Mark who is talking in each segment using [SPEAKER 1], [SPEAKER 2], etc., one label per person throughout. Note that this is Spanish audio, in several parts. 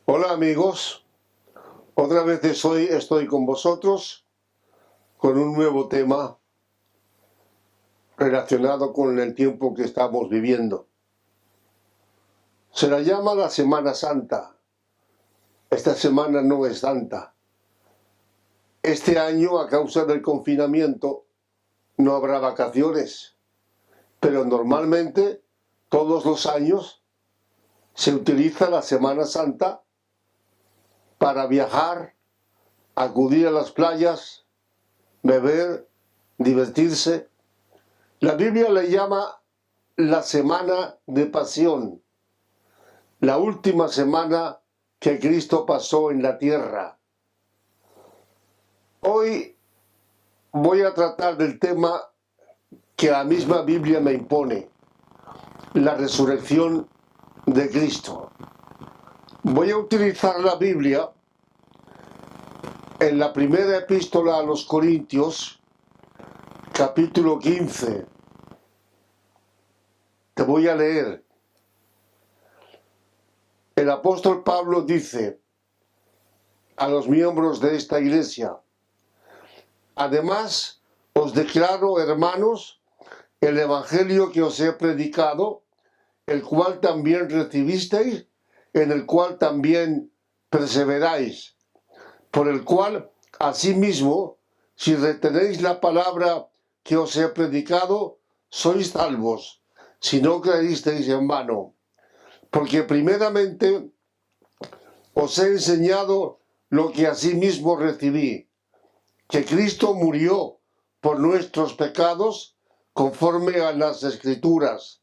[SPEAKER 1] Hola amigos, otra vez estoy con vosotros con un nuevo tema relacionado con el tiempo que estamos viviendo. Se la llama la Semana Santa. Esta semana no es santa. Este año, a causa del confinamiento, no habrá vacaciones, pero normalmente todos los años se utiliza la Semana Santa para viajar, acudir a las playas, beber, divertirse. La Biblia le llama la semana de pasión, la última semana que Cristo pasó en la tierra. Hoy voy a tratar del tema que la misma Biblia me impone, la resurrección de Cristo. Voy a utilizar la Biblia en la primera epístola a los Corintios, capítulo 15. Te voy a leer. El apóstol Pablo dice a los miembros de esta iglesia: además, os declaro, hermanos, el evangelio que os he predicado, el cual también recibisteis, en el cual también perseveráis, por el cual, asimismo, si retenéis la palabra que os he predicado, sois salvos, si no creísteis en vano. Porque primeramente os he enseñado lo que asimismo recibí, que Cristo murió por nuestros pecados conforme a las Escrituras,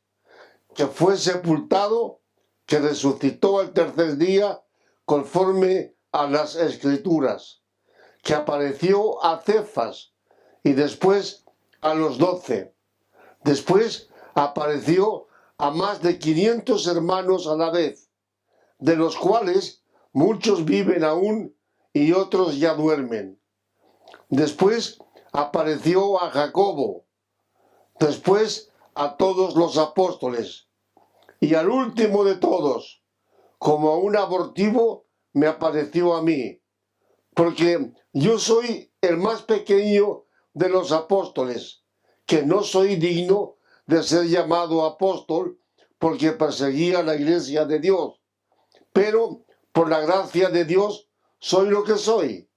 [SPEAKER 1] que fue sepultado, que resucitó al tercer día conforme a las Escrituras, que apareció a Cefas y después a los 12. Después apareció a más de 500 hermanos a la vez, de los cuales muchos viven aún y otros ya duermen. Después apareció a Jacobo, después a todos los apóstoles, y al último de todos, como a un abortivo, me apareció a mí, porque yo soy el más pequeño de los apóstoles, que no soy digno de ser llamado apóstol, porque perseguía la iglesia de Dios. Pero por la gracia de Dios soy lo que soy,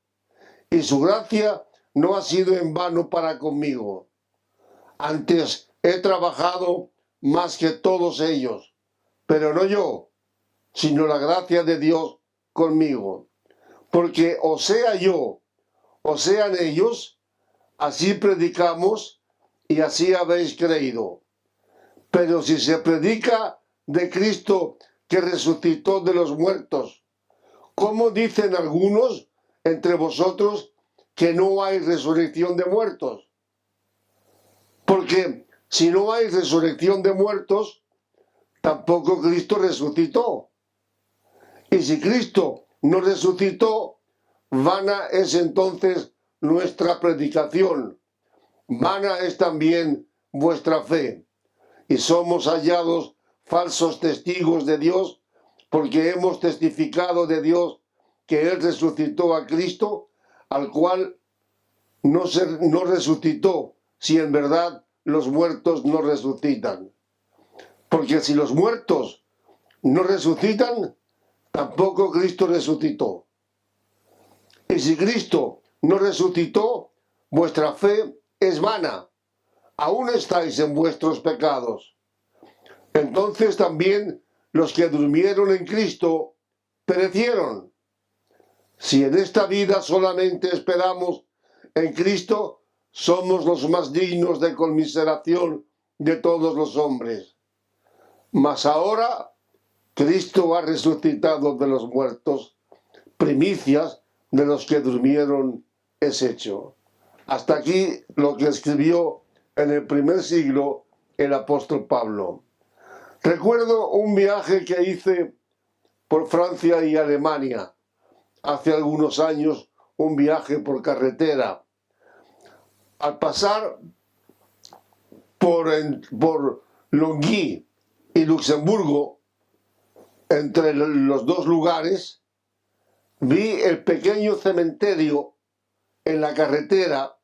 [SPEAKER 1] y su gracia no ha sido en vano para conmigo. Antes he trabajado más que todos ellos, pero no yo, sino la gracia de Dios conmigo. Porque o sea yo, o sean ellos, así predicamos y así habéis creído. Pero si se predica de Cristo que resucitó de los muertos, ¿cómo dicen algunos entre vosotros que no hay resurrección de muertos? Porque si no hay resurrección de muertos, tampoco Cristo resucitó. Y si Cristo no resucitó, vana es entonces nuestra predicación, vana es también vuestra fe. Y somos hallados falsos testigos de Dios, porque hemos testificado de Dios que Él resucitó a Cristo, al cual no resucitó, si en verdad los muertos no resucitan. Porque si los muertos no resucitan, tampoco Cristo resucitó. Y si Cristo no resucitó, vuestra fe es vana, aún estáis en vuestros pecados. Entonces también los que durmieron en Cristo perecieron. Si en esta vida solamente esperamos en Cristo, somos los más dignos de conmiseración de todos los hombres. Mas ahora Cristo ha resucitado de los muertos, primicias de los que durmieron es hecho. Hasta aquí lo que escribió en el primer siglo el apóstol Pablo. Recuerdo un viaje que hice por Francia y Alemania hace algunos años, un viaje por carretera. Al pasar por Longwy y Luxemburgo, entre los dos lugares, vi el pequeño cementerio en la carretera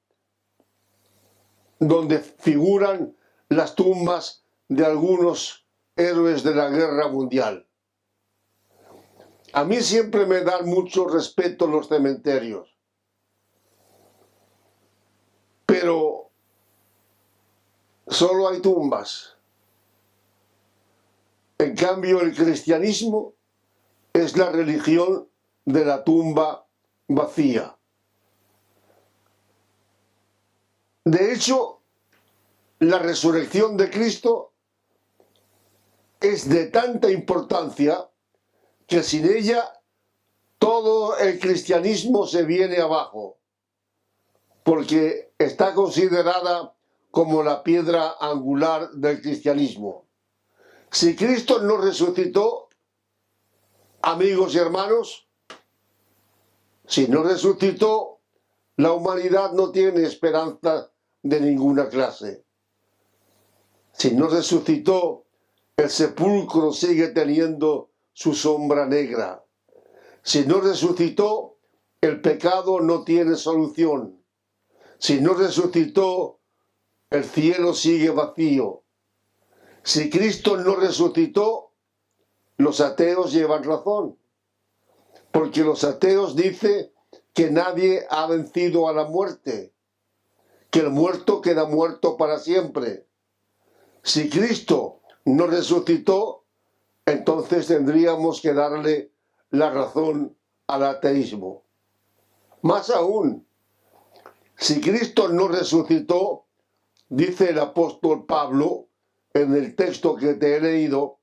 [SPEAKER 1] donde figuran las tumbas de algunos héroes de la guerra mundial. A mí siempre me dan mucho respeto los cementerios, pero solo hay tumbas. En cambio, el cristianismo es la religión de la tumba vacía. De hecho, la resurrección de Cristo es de tanta importancia que sin ella todo el cristianismo se viene abajo, porque está considerada como la piedra angular del cristianismo. Si Cristo no resucitó, amigos y hermanos, si no resucitó, la humanidad no tiene esperanza de ninguna clase. Si no resucitó, el sepulcro sigue teniendo su sombra negra. Si no resucitó, el pecado no tiene solución. Si no resucitó, el cielo sigue vacío. Si Cristo no resucitó, los ateos llevan razón, porque los ateos dicen que nadie ha vencido a la muerte, que el muerto queda muerto para siempre. Si Cristo no resucitó, entonces tendríamos que darle la razón al ateísmo. Más aún, si Cristo no resucitó, dice el apóstol Pablo en el texto que te he leído,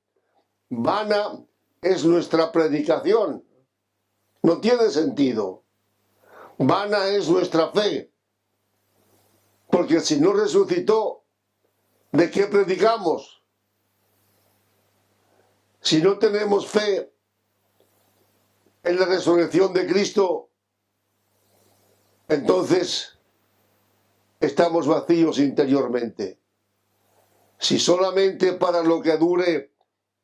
[SPEAKER 1] vana es nuestra predicación. No tiene sentido. Vana es nuestra fe. Porque si no resucitó, ¿de qué predicamos? Si no tenemos fe en la resurrección de Cristo, entonces estamos vacíos interiormente. Si solamente para lo que dure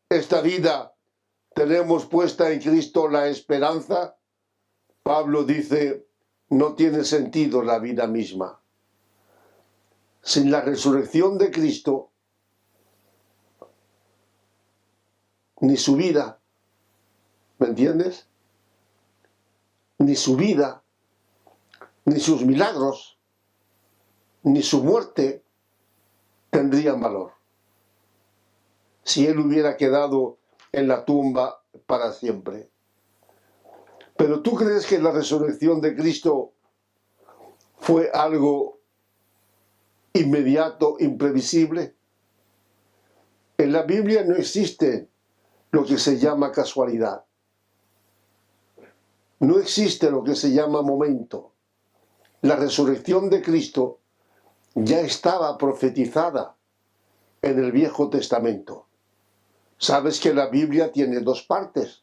[SPEAKER 1] esta vida tenemos puesta en Cristo la esperanza, Pablo dice, no tiene sentido la vida misma. Sin la resurrección de Cristo, ni su vida, ¿me entiendes? Ni su vida, ni sus milagros, ni su muerte tendrían valor. Si él hubiera quedado en la tumba para siempre. Pero ¿tú crees que la resurrección de Cristo fue algo inmediato, imprevisible? En la Biblia no existe lo que se llama casualidad. No existe lo que se llama momento. La resurrección de Cristo ya estaba profetizada en el Viejo Testamento. ¿Sabes que la Biblia tiene dos partes?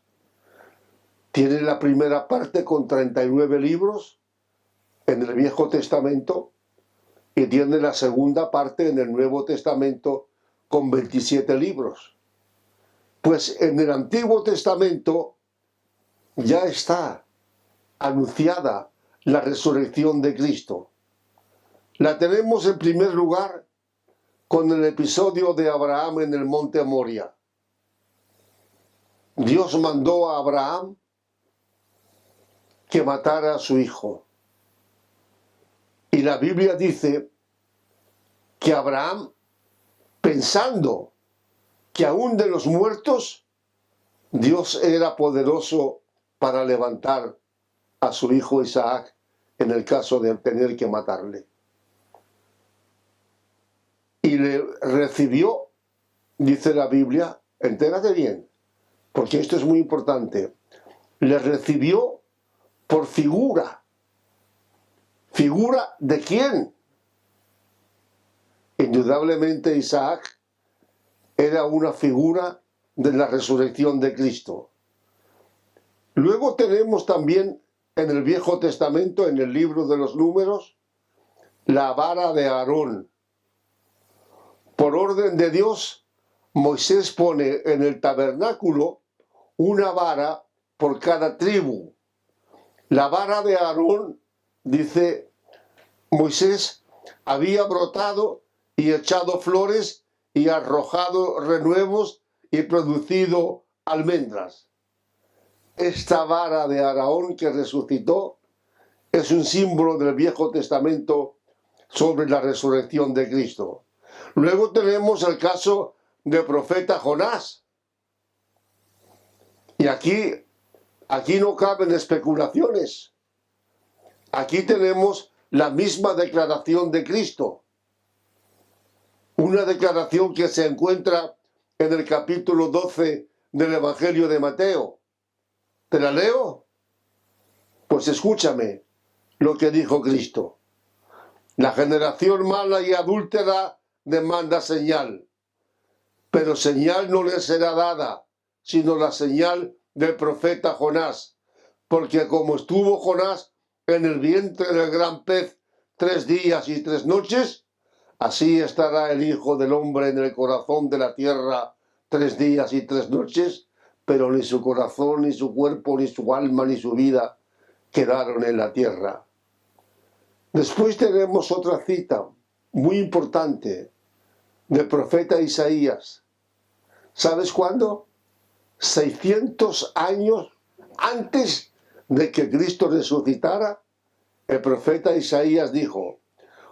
[SPEAKER 1] Tiene la primera parte con 39 libros en el Viejo Testamento y tiene la segunda parte en el Nuevo Testamento con 27 libros. Pues en el Antiguo Testamento ya está anunciada la resurrección de Cristo. La tenemos en primer lugar con el episodio de Abraham en el monte Moria. Dios mandó a Abraham que matara a su hijo. Y la Biblia dice que Abraham, pensando que aún de los muertos, Dios era poderoso para levantar a su hijo Isaac en el caso de tener que matarle. Y le recibió, dice la Biblia, entérate bien, porque esto es muy importante, le recibió por figura. ¿Figura de quién? Indudablemente Isaac era una figura de la resurrección de Cristo. Luego tenemos también en el Viejo Testamento, en el libro de los Números, la vara de Aarón. Por orden de Dios, Moisés pone en el tabernáculo una vara por cada tribu. La vara de Aarón, dice Moisés, había brotado y echado flores y arrojado renuevos y producido almendras. Esta vara de Aarón que resucitó es un símbolo del Viejo Testamento sobre la resurrección de Cristo. Luego tenemos el caso del profeta Jonás. Y aquí no caben especulaciones. Aquí tenemos la misma declaración de Cristo. Una declaración que se encuentra en el capítulo 12 del Evangelio de Mateo. ¿Te la leo? Pues escúchame lo que dijo Cristo. La generación mala y adúltera demanda señal, pero señal no le será dada, sino la señal del profeta Jonás, porque como estuvo Jonás en el vientre del gran pez 3 días y 3 noches, así estará el Hijo del Hombre en el corazón de la tierra 3 días y 3 noches, pero ni su corazón, ni su cuerpo, ni su alma, ni su vida quedaron en la tierra. Después tenemos otra cita muy importante del profeta Isaías. ¿Sabes cuándo? 600 años antes de que Cristo resucitara, el profeta Isaías dijo: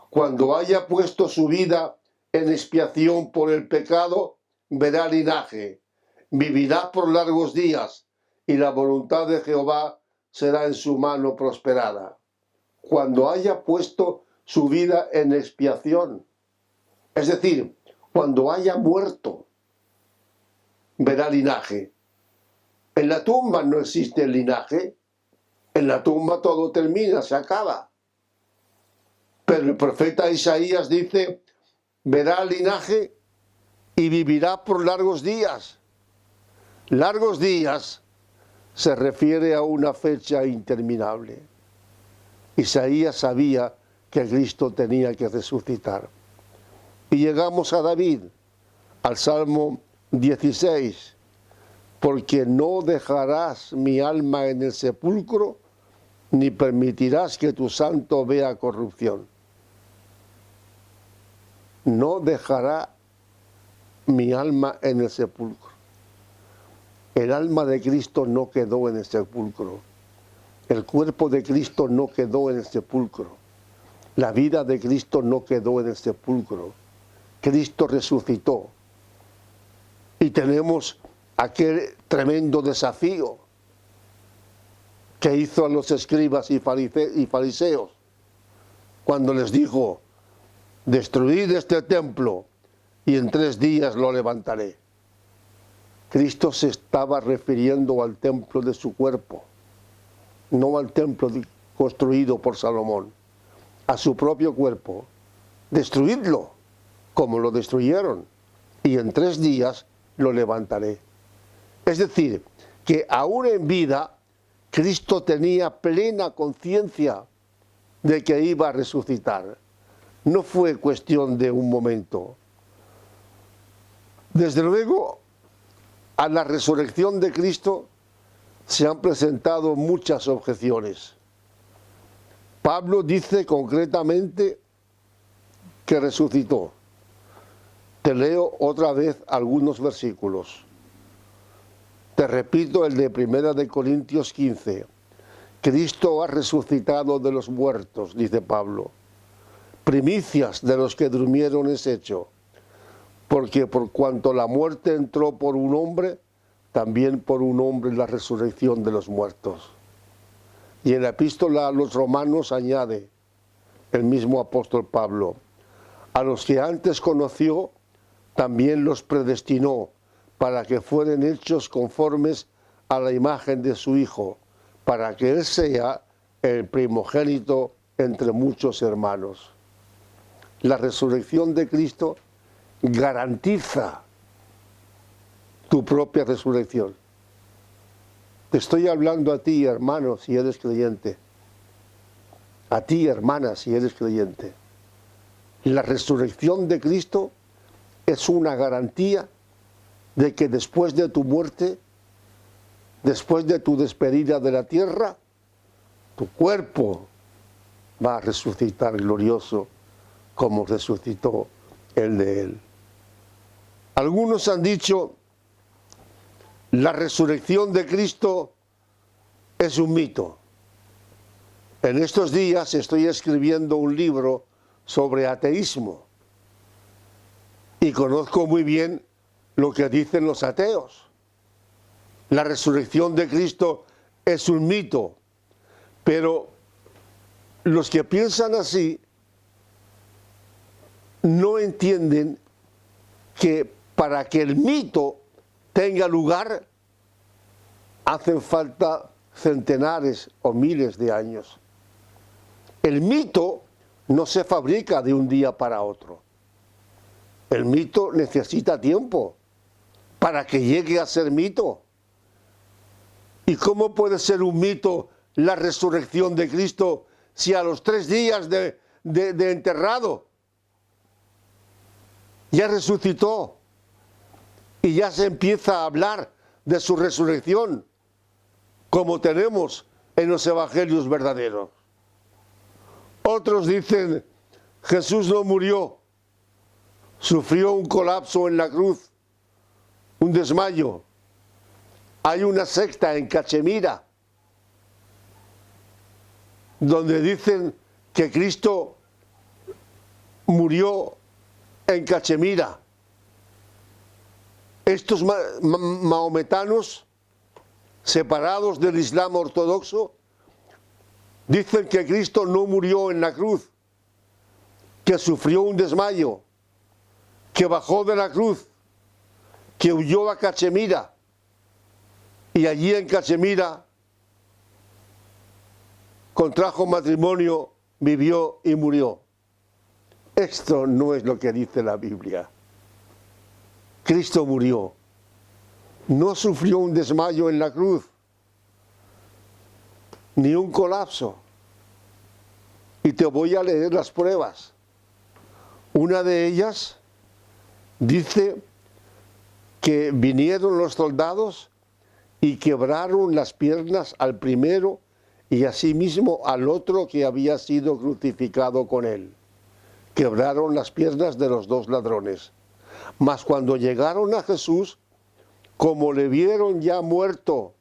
[SPEAKER 1] cuando haya puesto su vida en expiación por el pecado, verá linaje, vivirá por largos días, y la voluntad de Jehová será en su mano prosperada. Cuando haya puesto su vida en expiación, es decir, cuando haya muerto, verá linaje. En la tumba no existe el linaje, en la tumba todo termina, se acaba. Pero el profeta Isaías dice: verá linaje y vivirá por largos días. Largos días se refiere a una fecha interminable. Isaías sabía que Cristo tenía que resucitar. Y llegamos a David, al Salmo 16, porque no dejarás mi alma en el sepulcro, ni permitirás que tu santo vea corrupción. No dejará mi alma en el sepulcro. El alma de Cristo no quedó en el sepulcro. El cuerpo de Cristo no quedó en el sepulcro. La vida de Cristo no quedó en el sepulcro. Cristo resucitó. Y tenemos aquel tremendo desafío que hizo a los escribas y fariseos cuando les dijo: destruid este templo y en 3 días lo levantaré. Cristo se estaba refiriendo al templo de su cuerpo, no al templo construido por Salomón, a su propio cuerpo. Destruidlo como lo destruyeron y en 3 días lo levantaré. Es decir, que aún en vida Cristo tenía plena conciencia de que iba a resucitar. No fue cuestión de un momento. Desde luego, a la resurrección de Cristo se han presentado muchas objeciones. Pablo dice concretamente que resucitó. Te leo otra vez algunos versículos. Te repito el de 1 de Corintios 15. Cristo ha resucitado de los muertos, dice Pablo. Primicias de los que durmieron es hecho. Porque por cuanto la muerte entró por un hombre, también por un hombre la resurrección de los muertos. Y en la epístola a los romanos añade el mismo apóstol Pablo: a los que antes conoció, también los predestinó para que fueran hechos conformes a la imagen de su Hijo, para que Él sea el primogénito entre muchos hermanos. La resurrección de Cristo garantiza tu propia resurrección. Te estoy hablando a ti, hermano, si eres creyente. A ti, hermana, si eres creyente. La resurrección de Cristo es una garantía de que después de tu muerte, después de tu despedida de la tierra, tu cuerpo va a resucitar glorioso como resucitó el de él. Algunos han dicho, la resurrección de Cristo es un mito. En estos días estoy escribiendo un libro sobre ateísmo y conozco muy bien lo que dicen los ateos. La resurrección de Cristo es un mito, pero los que piensan así no entienden que para que el mito tenga lugar hacen falta centenares o miles de años. El mito no se fabrica de un día para otro. El mito necesita tiempo para que llegue a ser mito. ¿Y cómo puede ser un mito la resurrección de Cristo si a los 3 días de enterrado ya resucitó y ya se empieza a hablar de su resurrección, como tenemos en los evangelios verdaderos? Otros dicen, Jesús no murió, sufrió un colapso en la cruz, un desmayo. Hay una secta en Cachemira donde dicen que Cristo murió en Cachemira. Estos mahometanos, separados del Islam ortodoxo, dicen que Cristo no murió en la cruz, que sufrió un desmayo, que bajó de la cruz, que huyó a Cachemira y allí en Cachemira contrajo matrimonio, vivió y murió. Esto no es lo que dice la Biblia. Cristo murió, no sufrió un desmayo en la cruz, ni un colapso. Y te voy a leer las pruebas. Una de ellas dice que vinieron los soldados y quebraron las piernas al primero y asimismo al otro que había sido crucificado con él. Quebraron las piernas de los 2 ladrones. Mas cuando llegaron a Jesús, como le vieron ya muerto,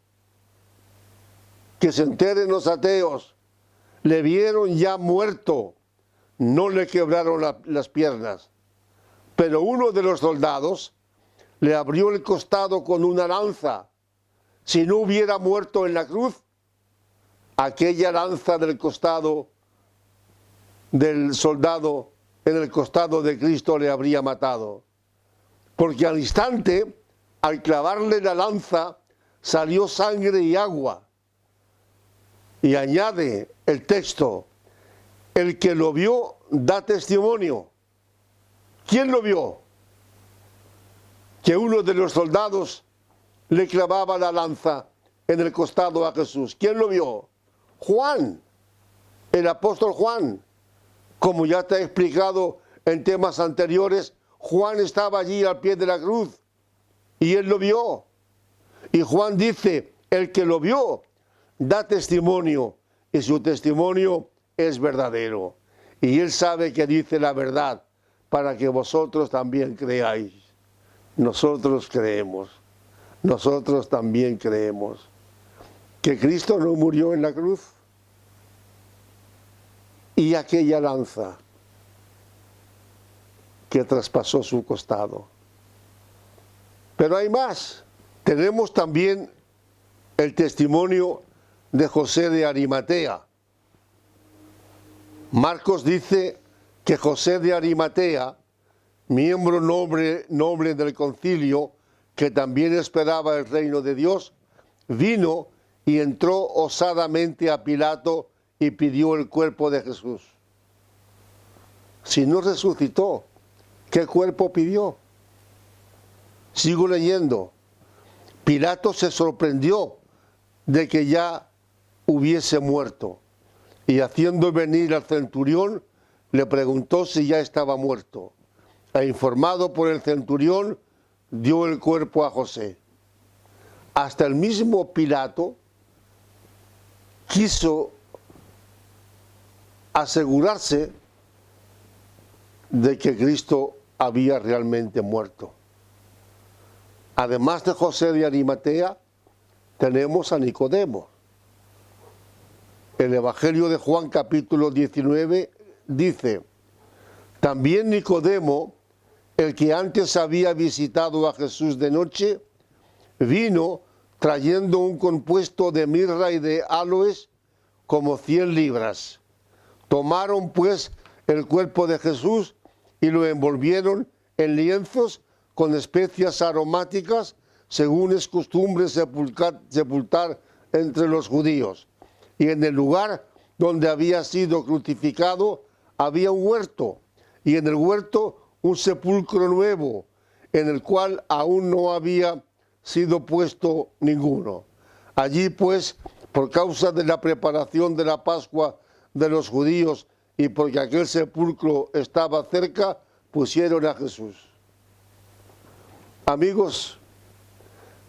[SPEAKER 1] que se enteren los ateos, le vieron ya muerto, no le quebraron las piernas. Pero uno de los soldados le abrió el costado con una lanza. Si no hubiera muerto en la cruz, aquella lanza del costado del soldado en el costado de Cristo le habría matado. Porque al instante, al clavarle la lanza, salió sangre y agua. Y añade el texto, el que lo vio da testimonio. ¿Quién lo vio? Que uno de los soldados le clavaba la lanza en el costado a Jesús. ¿Quién lo vio? Juan, el apóstol Juan. Como ya te he explicado en temas anteriores, Juan estaba allí al pie de la cruz y él lo vio. Y Juan dice, el que lo vio da testimonio y su testimonio es verdadero. Y él sabe que dice la verdad para que vosotros también creáis. Nosotros creemos, nosotros también creemos que Cristo no murió en la cruz. Y aquella lanza que traspasó su costado. Pero hay más. Tenemos también el testimonio de José de Arimatea. Marcos dice que José de Arimatea, miembro noble del concilio, que también esperaba el reino de Dios, vino y entró osadamente a Pilato y pidió el cuerpo de Jesús. Si no resucitó, ¿qué cuerpo pidió? Sigo leyendo. Pilato se sorprendió de que ya hubiese muerto y haciendo venir al centurión le preguntó si ya estaba muerto. E informado por el centurión, dio el cuerpo a José. Hasta el mismo Pilato quiso asegurarse de que Cristo había realmente muerto. Además de José de Arimatea, tenemos a Nicodemo. El Evangelio de Juan capítulo 19 dice: también Nicodemo, el que antes había visitado a Jesús de noche, vino trayendo un compuesto de mirra y de áloes como 100 libras. Tomaron pues el cuerpo de Jesús y lo envolvieron en lienzos con especias aromáticas, según es costumbre sepultar entre los judíos. Y en el lugar donde había sido crucificado había un huerto, y en el huerto un sepulcro nuevo, en el cual aún no había sido puesto ninguno. Allí pues, por causa de la preparación de la Pascua de los judíos y porque aquel sepulcro estaba cerca, pusieron a Jesús. Amigos,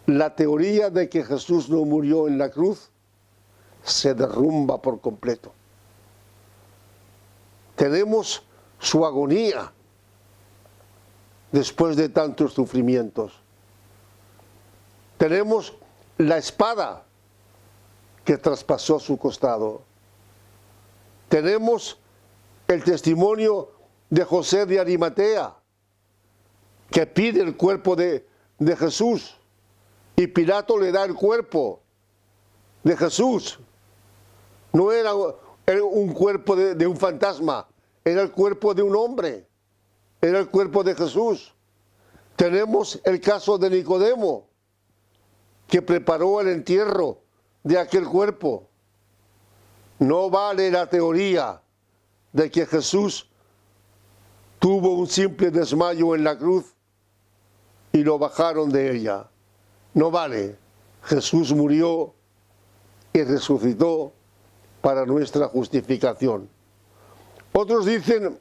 [SPEAKER 1] la teoría de que Jesús no murió en la cruz se derrumba por completo. Tenemos su agonía después de tantos sufrimientos. Tenemos la espada que traspasó su costado. Tenemos el testimonio de José de Arimatea, que pide el cuerpo de Jesús, y Pilato le da el cuerpo de Jesús. No era un cuerpo de un fantasma, era el cuerpo de un hombre, era el cuerpo de Jesús. Tenemos el caso de Nicodemo, que preparó el entierro de aquel cuerpo. No vale la teoría de que Jesús tuvo un simple desmayo en la cruz y lo bajaron de ella. No vale. Jesús murió y resucitó para nuestra justificación. Otros dicen,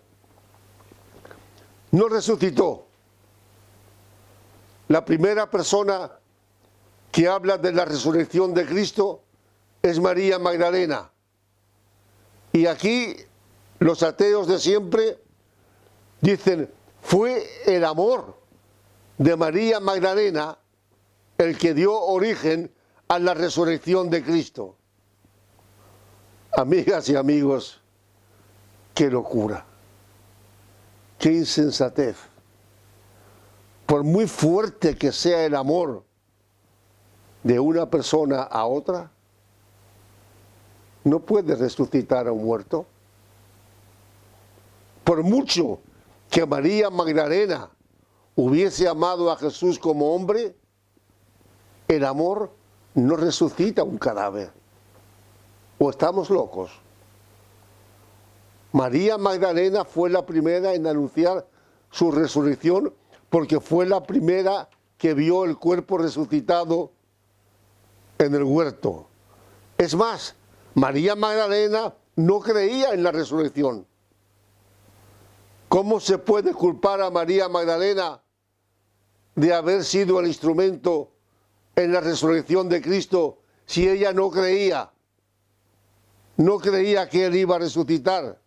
[SPEAKER 1] no resucitó. La primera persona que habla de la resurrección de Cristo es María Magdalena. Y aquí los ateos de siempre dicen, fue el amor de María Magdalena el que dio origen a la resurrección de Cristo. Amigas y amigos, qué locura, qué insensatez. Por muy fuerte que sea el amor de una persona a otra, no puede resucitar a un muerto. Por mucho que María Magdalena hubiese amado a Jesús como hombre, el amor no resucita un cadáver. ¿O estamos locos? María Magdalena fue la primera en anunciar su resurrección porque fue la primera que vio el cuerpo resucitado en el huerto. Es más, María Magdalena no creía en la resurrección. ¿Cómo se puede culpar a María Magdalena de haber sido el instrumento en la resurrección de Cristo si ella no creía? No creía que Él iba a resucitar.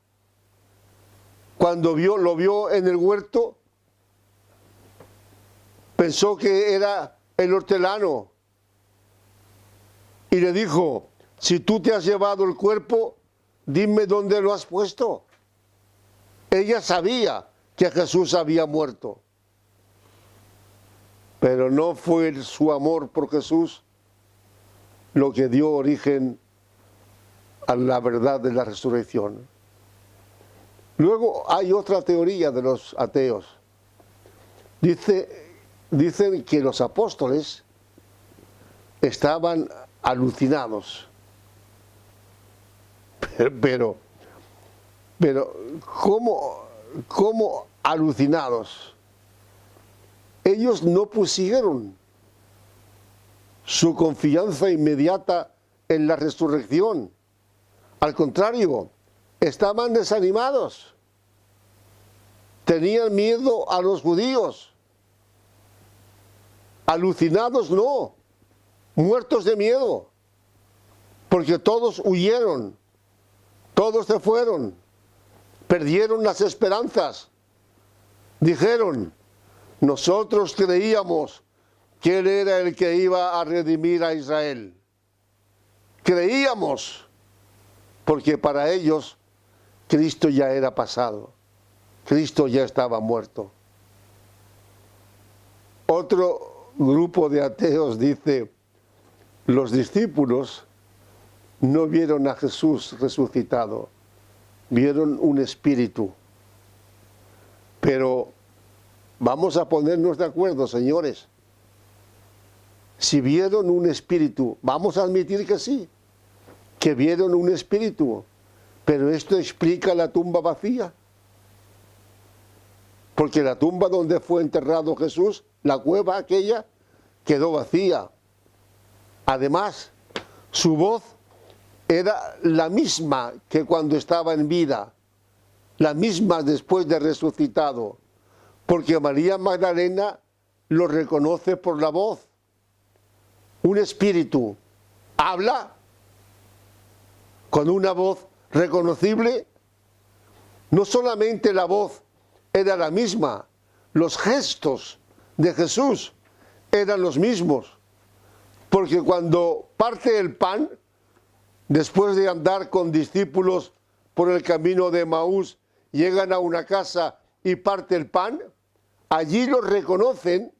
[SPEAKER 1] Cuando lo vio en el huerto, pensó que era el hortelano y le dijo, si tú te has llevado el cuerpo, dime dónde lo has puesto. Ella sabía que Jesús había muerto, pero no fue su amor por Jesús lo que dio origen a la verdad de la resurrección. Luego hay otra teoría de los ateos. Dicen que los apóstoles estaban alucinados. Pero ¿cómo alucinados? Ellos no pusieron su confianza inmediata en la resurrección. Al contrario, estaban desanimados. Tenían miedo a los judíos. Alucinados no, muertos de miedo, porque todos huyeron, todos se fueron. perdieron las esperanzas. Dijeron, nosotros creíamos que Él era el que iba a redimir a Israel. Creíamos, porque para ellos Cristo ya era pasado. Cristo ya estaba muerto. Otro grupo de ateos dice, los discípulos no vieron a Jesús resucitado, vieron un espíritu. Pero vamos a ponernos de acuerdo, señores. Si vieron un espíritu, vamos a admitir que sí, que vieron un espíritu, pero esto explica la tumba vacía. Porque la tumba donde fue enterrado Jesús, la cueva aquella, quedó vacía. Además, su voz era la misma que cuando estaba en vida, la misma después de resucitado, porque María Magdalena lo reconoce por la voz. Un espíritu habla con una voz reconocible. No solamente la voz era la misma, los gestos de Jesús eran los mismos, porque cuando parte el pan, después de andar con discípulos por el camino de Emaús, llegan a una casa y parte el pan, allí los reconocen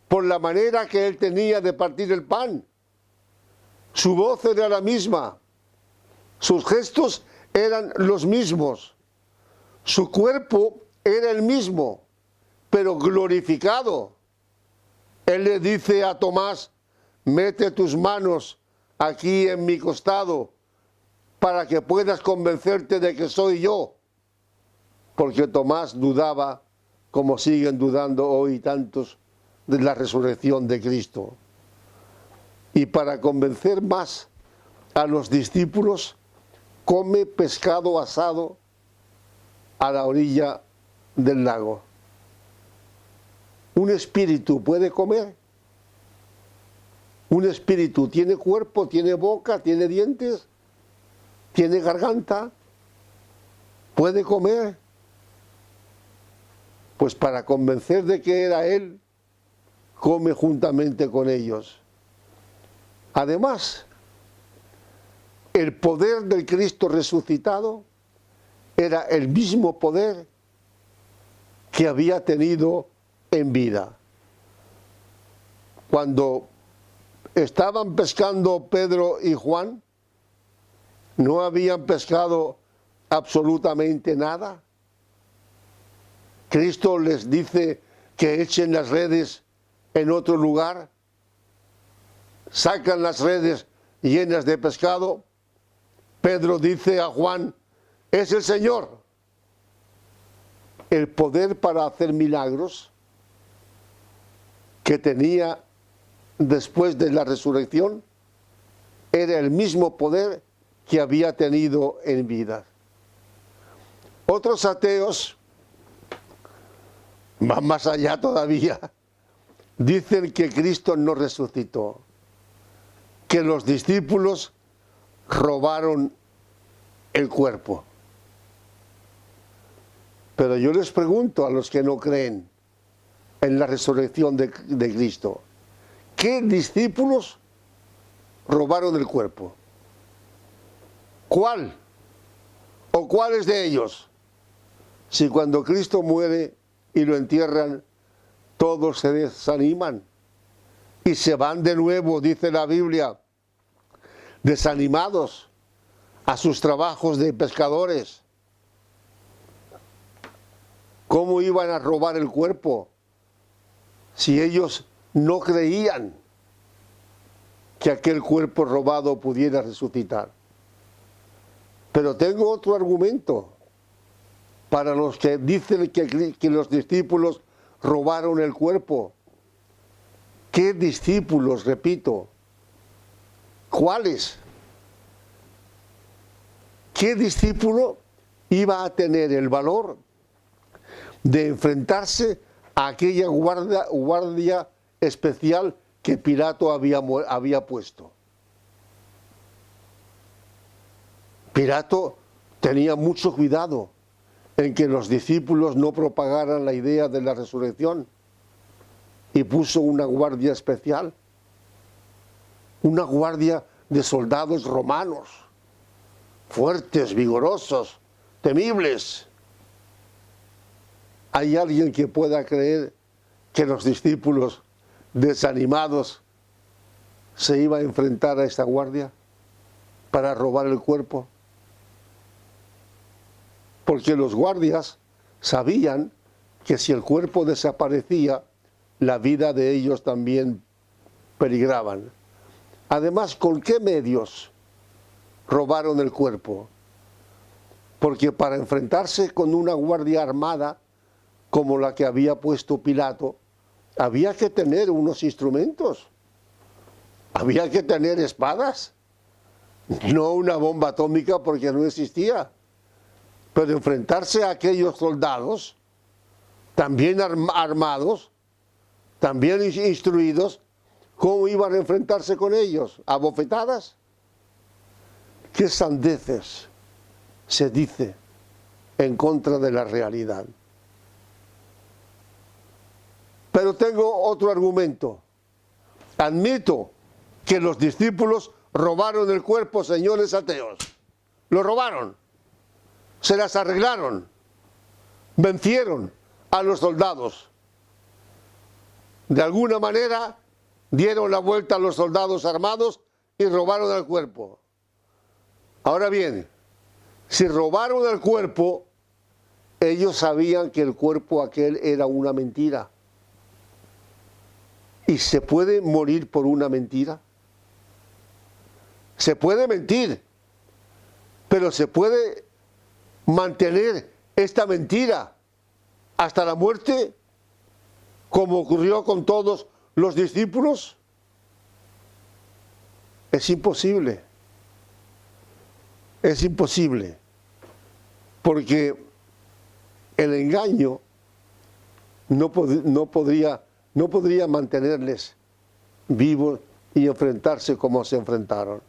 [SPEAKER 1] por la manera que él tenía de partir el pan. Su voz era la misma, sus gestos eran los mismos, su cuerpo era el mismo, pero glorificado. Él le dice a Tomás, mete tus manos aquí en mi costado para que puedas convencerte de que soy yo. Porque Tomás dudaba, como siguen dudando hoy tantos, de la resurrección de Cristo. Y para convencer más a los discípulos, come pescado asado a la orilla del lago. ¿Un espíritu puede comer? ¿Un espíritu tiene cuerpo, tiene boca, tiene dientes, tiene garganta? ¿Puede comer? Pues para convencer de que era Él, come juntamente con ellos. Además, el poder del Cristo resucitado era el mismo poder que había tenido en vida. Cuando estaban pescando Pedro y Juan, no habían pescado absolutamente nada. Cristo les dice que echen las redes en otro lugar, sacan las redes llenas de pescado. Pedro dice a Juan, es el Señor. El poder para hacer milagros que tenía después de la resurrección era el mismo poder que había tenido en vida. Otros ateos van más allá todavía. Dicen que Cristo no resucitó, que los discípulos robaron el cuerpo. Pero yo les pregunto a los que no creen en la resurrección de Cristo, ¿qué discípulos robaron el cuerpo? ¿Cuál? ¿O cuáles de ellos? Si cuando Cristo muere y lo entierran, todos se desaniman y se van de nuevo, dice la Biblia, desanimados a sus trabajos de pescadores. ¿Cómo iban a robar el cuerpo si ellos no creían que aquel cuerpo robado pudiera resucitar? Pero tengo otro argumento para los que dicen que los discípulos robaron el cuerpo. ¿Qué discípulos, repito? ¿Cuáles? ¿Qué discípulo iba a tener el valor de enfrentarse a aquella guardia especial que Pilato había puesto? Pilato tenía mucho cuidado en que los discípulos no propagaran la idea de la resurrección y puso una guardia especial, una guardia de soldados romanos, fuertes, vigorosos, temibles. ¿Hay alguien que pueda creer que los discípulos desanimados se iban a enfrentar a esta guardia para robar el cuerpo? Porque los guardias sabían que si el cuerpo desaparecía, la vida de ellos también peligraban. Además, ¿con qué medios robaron el cuerpo? Porque para enfrentarse con una guardia armada como la que había puesto Pilato, había que tener unos instrumentos, había que tener espadas, no una bomba atómica porque no existía, pero enfrentarse a aquellos soldados, también armados, también instruidos, ¿cómo iban a enfrentarse con ellos? ¿A bofetadas? ¿Qué sandeces se dice en contra de la realidad? Pero tengo otro argumento. Admito que los discípulos robaron el cuerpo, señores ateos. Lo robaron. Se las arreglaron. Vencieron a los soldados. De alguna manera dieron la vuelta a los soldados armados y robaron el cuerpo. Ahora bien, si robaron el cuerpo, ellos sabían que el cuerpo aquel era una mentira. ¿Y se puede morir por una mentira? Se puede mentir, pero se puede mantener esta mentira hasta la muerte, como ocurrió con todos los discípulos. Es imposible. Es imposible. Porque el engaño no podría mantenerles vivos y enfrentarse como se enfrentaron.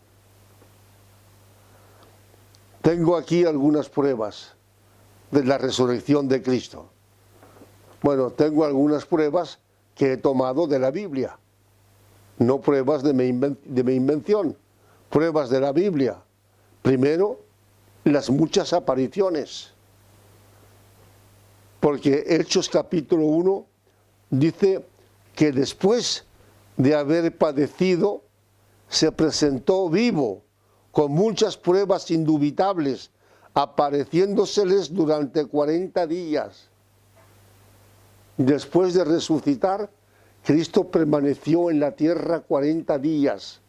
[SPEAKER 1] Tengo aquí algunas pruebas de la resurrección de Cristo. Bueno, tengo algunas pruebas que he tomado de la Biblia, no pruebas de mi invención, pruebas de la Biblia. Primero, las muchas apariciones, porque Hechos capítulo 1 dice que después de haber padecido, se presentó vivo, con muchas pruebas indubitables, apareciéndoseles durante 40 días. Después de resucitar, Cristo permaneció en la tierra 40 días,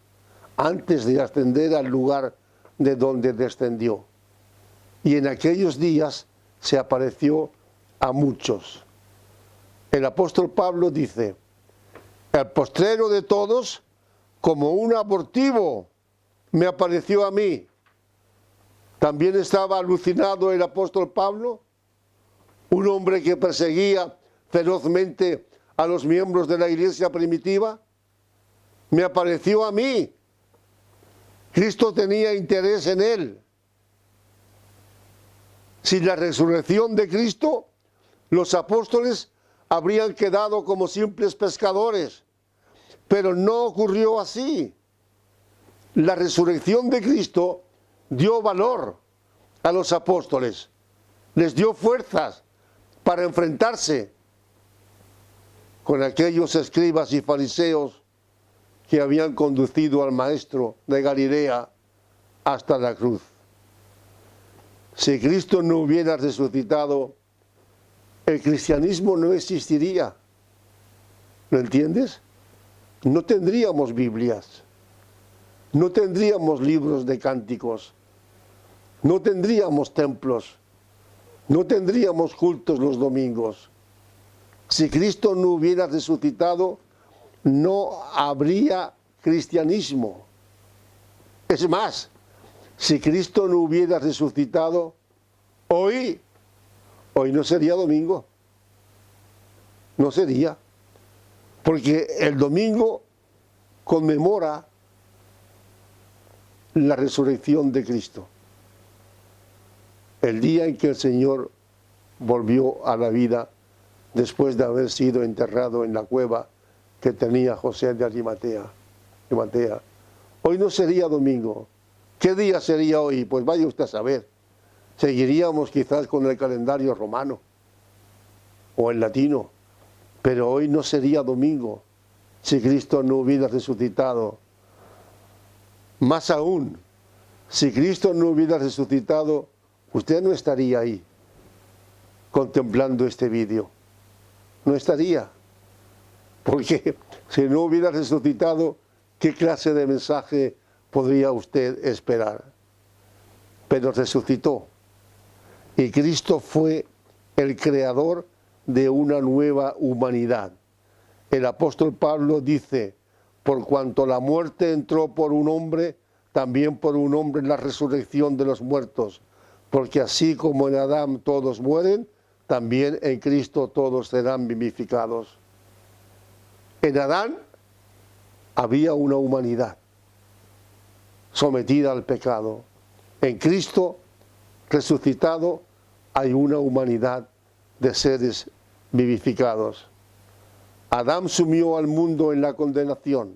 [SPEAKER 1] antes de ascender al lugar de donde descendió. Y en aquellos días se apareció a muchos. El apóstol Pablo dice: el postrero de todos, como un abortivo, me apareció a mí. También estaba alucinado el apóstol Pablo, un hombre que perseguía ferozmente a los miembros de la iglesia primitiva. Me apareció a mí. Cristo tenía interés en él. Sin la resurrección de Cristo, los apóstoles habrían quedado como simples pescadores, pero no ocurrió así. La resurrección de Cristo dio valor a los apóstoles, les dio fuerzas para enfrentarse con aquellos escribas y fariseos que habían conducido al maestro de Galilea hasta la cruz. Si Cristo no hubiera resucitado, el cristianismo no existiría. ¿Lo entiendes? No tendríamos Biblias, no tendríamos libros de cánticos, no tendríamos templos, no tendríamos cultos los domingos. Si Cristo no hubiera resucitado, no habría cristianismo. Es más, si Cristo no hubiera resucitado, hoy no sería domingo. No sería. Porque el domingo conmemora la resurrección de Cristo. El día en que el Señor volvió a la vida después de haber sido enterrado en la cueva que tenía José de Arimatea. Hoy no sería domingo. ¿Qué día sería hoy? Pues vaya usted a saber. Seguiríamos quizás con el calendario romano o el latino, pero hoy no sería domingo si Cristo no hubiera resucitado. Más aún, si Cristo no hubiera resucitado, usted no estaría ahí contemplando este vídeo. No estaría. Porque si no hubiera resucitado, ¿qué clase de mensaje podría usted esperar? Pero resucitó. Y Cristo fue el creador de una nueva humanidad. El apóstol Pablo dice, por cuanto la muerte entró por un hombre, también por un hombre la resurrección de los muertos. Porque así como en Adán todos mueren, también en Cristo todos serán vivificados. En Adán había una humanidad sometida al pecado. En Cristo resucitado hay una humanidad de seres vivificados. Adán sumió al mundo en la condenación.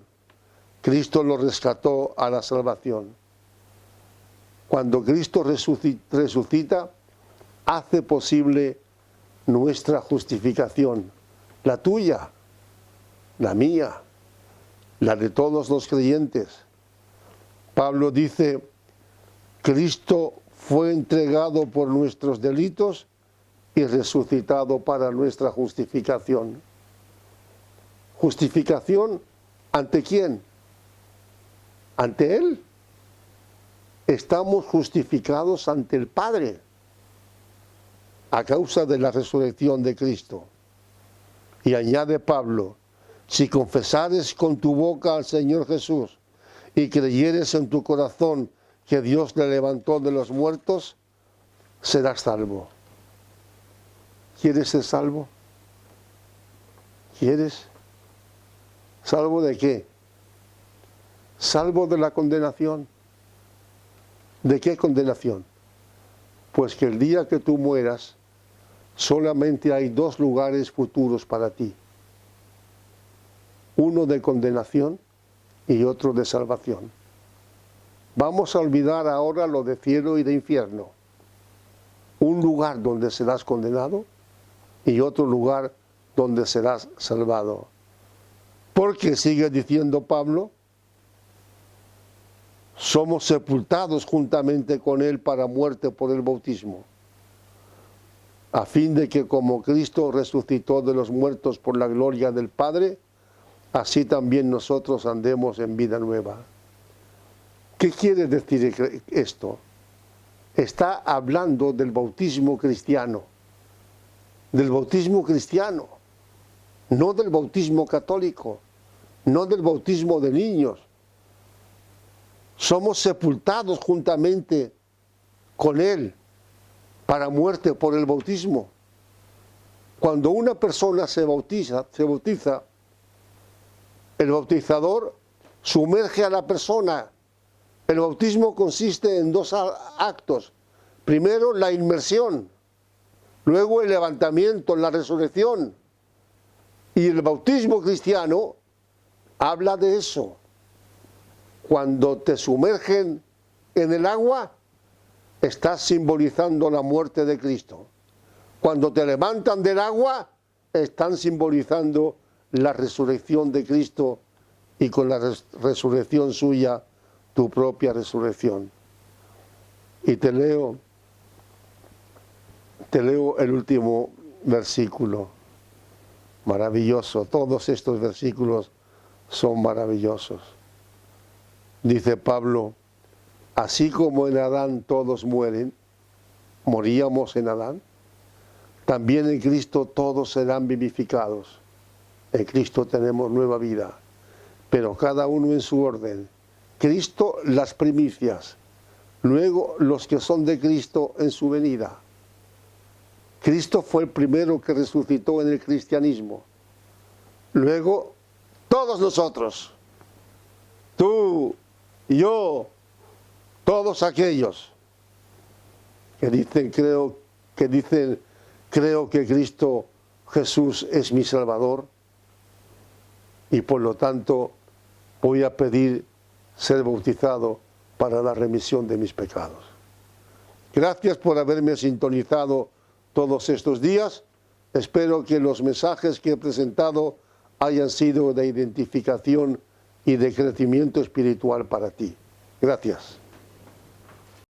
[SPEAKER 1] Cristo lo rescató a la salvación. Cuando Cristo resucita, hace posible nuestra justificación, la tuya, la mía, la de todos los creyentes. Pablo dice, Cristo fue entregado por nuestros delitos y resucitado para nuestra justificación. ¿Justificación ante quién? Ante Él. Estamos justificados ante el Padre a causa de la resurrección de Cristo. Y añade Pablo, si confesares con tu boca al Señor Jesús y creyeres en tu corazón que Dios le levantó de los muertos, serás salvo. ¿Quieres ser salvo? ¿Quieres? ¿Salvo de qué? Salvo de la condenación. ¿De qué condenación? Pues que el día que tú mueras, solamente hay dos lugares futuros para ti. Uno de condenación y otro de salvación. Vamos a olvidar ahora lo de cielo y de infierno. Un lugar donde serás condenado y otro lugar donde serás salvado. Porque sigue diciendo Pablo, somos sepultados juntamente con Él para muerte por el bautismo, a fin de que como Cristo resucitó de los muertos por la gloria del Padre, así también nosotros andemos en vida nueva. ¿Qué quiere decir esto? Está hablando del bautismo cristiano, no del bautismo católico, no del bautismo de niños. Somos sepultados juntamente con Él para muerte por el bautismo. Cuando una persona se bautiza, el bautizador sumerge a la persona. El bautismo consiste en dos actos. Primero, la inmersión. Luego, el levantamiento, la resurrección. Y el bautismo cristiano habla de eso. Cuando te sumergen en el agua, estás simbolizando la muerte de Cristo. Cuando te levantan del agua, están simbolizando la resurrección de Cristo y con la resurrección suya, tu propia resurrección. Y te leo el último versículo. Maravilloso, todos estos versículos son maravillosos. Dice Pablo, así como en Adán todos mueren, moríamos en Adán, también en Cristo todos serán vivificados. En Cristo tenemos nueva vida, pero cada uno en su orden. Cristo las primicias, luego los que son de Cristo en su venida. Cristo fue el primero que resucitó en el cristianismo. Luego, todos nosotros, tú, yo, todos aquellos que dicen, creo que dicen creo que Cristo Jesús es mi Salvador y por lo tanto voy a pedir ser bautizado para la remisión de mis pecados. Gracias por haberme sintonizado todos estos días. Espero que los mensajes que he presentado hayan sido de identificación y de crecimiento espiritual para ti. Gracias.